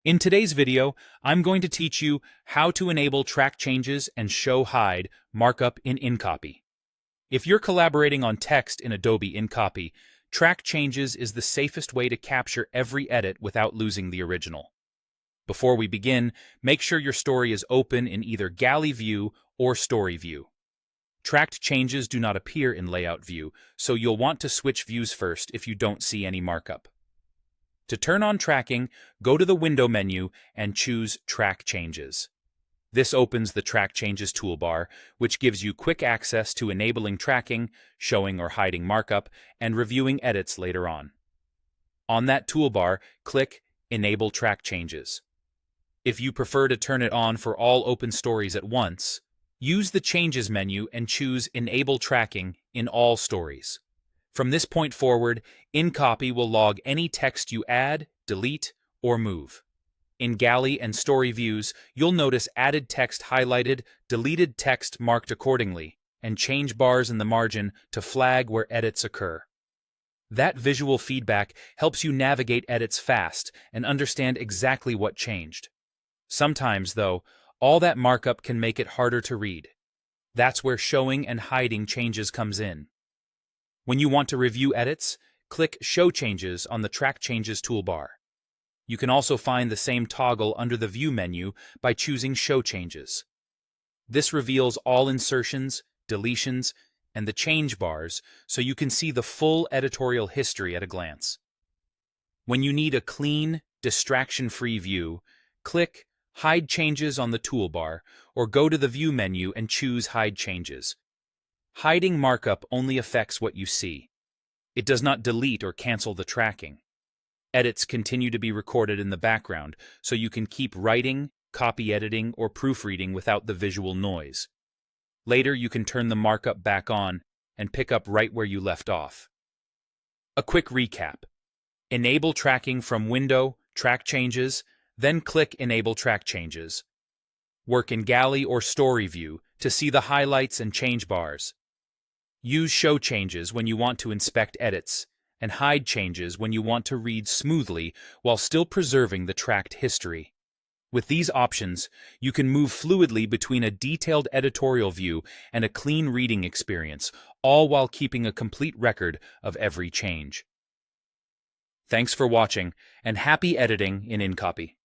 In today's video, I'm going to teach you how to enable track changes and ShowHide Markup in InCopy. If you're collaborating on text in Adobe InCopy, track changes is the safest way to capture every edit without losing the original. Before we begin, make sure your story is open in either Galley View or Story View. Tracked changes do not appear in Layout View, so you'll want to switch views first if you don't see any markup. To turn on tracking, go to the Window menu and choose Track Changes. This opens the Track Changes toolbar, which gives you quick access to enabling tracking, showing or hiding markup, and reviewing edits later on. On that toolbar, click Enable Track Changes. If you prefer to turn it on for all open stories at once, use the Changes menu and choose Enable Tracking in all stories. From this point forward, InCopy will log any text you add, delete, or move. In Galley and Story views, you'll notice added text highlighted, deleted text marked accordingly, and change bars in the margin to flag where edits occur. That visual feedback helps you navigate edits fast and understand exactly what changed. Sometimes, though, all that markup can make it harder to read. That's where showing and hiding changes comes in. When you want to review edits, click Show Changes on the Track Changes toolbar. You can also find the same toggle under the View menu by choosing Show Changes. This reveals all insertions, deletions, and the change bars so you can see the full editorial history at a glance. When you need a clean, distraction-free view, click Hide Changes on the toolbar or go to the View menu and choose Hide Changes. Hiding markup only affects what you see. It does not delete or cancel the tracking. Edits continue to be recorded in the background, so you can keep writing, copy editing, or proofreading without the visual noise. Later, you can turn the markup back on and pick up right where you left off. A quick recap. Enable tracking from Window, Track Changes, then click Enable Track Changes. Work in Galley or Story View to see the highlights and change bars. Use Show Changes when you want to inspect edits, and Hide Changes when you want to read smoothly while still preserving the tracked history. With these options, you can move fluidly between a detailed editorial view and a clean reading experience, all while keeping a complete record of every change. Thanks for watching, and happy editing in InCopy.